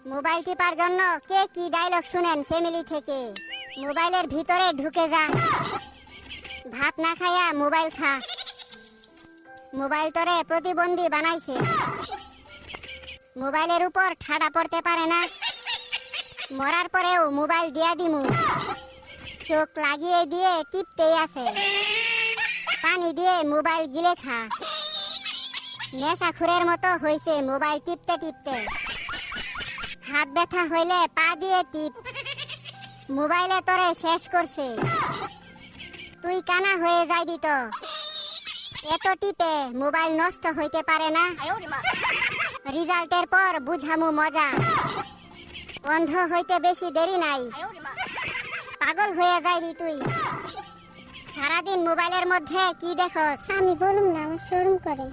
Mobile tipper জন্য কে কি dialogue শুনেন ফ্যামিলি থেকে? মোবাইলের ভিতরে ঢুকে যা, ভাত না খায়া মোবাইল খা। মোবাইল তোরে প্রতিবন্ধী বানাইছে, মোবাইলের উপর ঠাডা পড়তে পারে না। মরার পরেও মোবাইল দিয়া দিমু, চোখ লাগিয়ে দিয়ে টিপতেই আছে। পানি দিয়ে মোবাইল গিলে খা। নেশাখুরের মতো হইছে মোবাইল টিপতে টিপতে। হাত ব্যথা হইলে পা দিয়ে টিপ, মোবাইলে তোরে শেষ করছে। তুই কানা হয়ে যাইবি তো, এত টিপে মোবাইল নষ্ট হইতে পারে না। রিজাল্টের পর বুঝামু মজা, অন্ধ হইতে বেশি দেরি নাই। পাগল হয়ে যাইবি তুই। সারাদিন মোবাইলের মধ্যে কি দেখোস? আমি বলুম না, আমার শরম করে।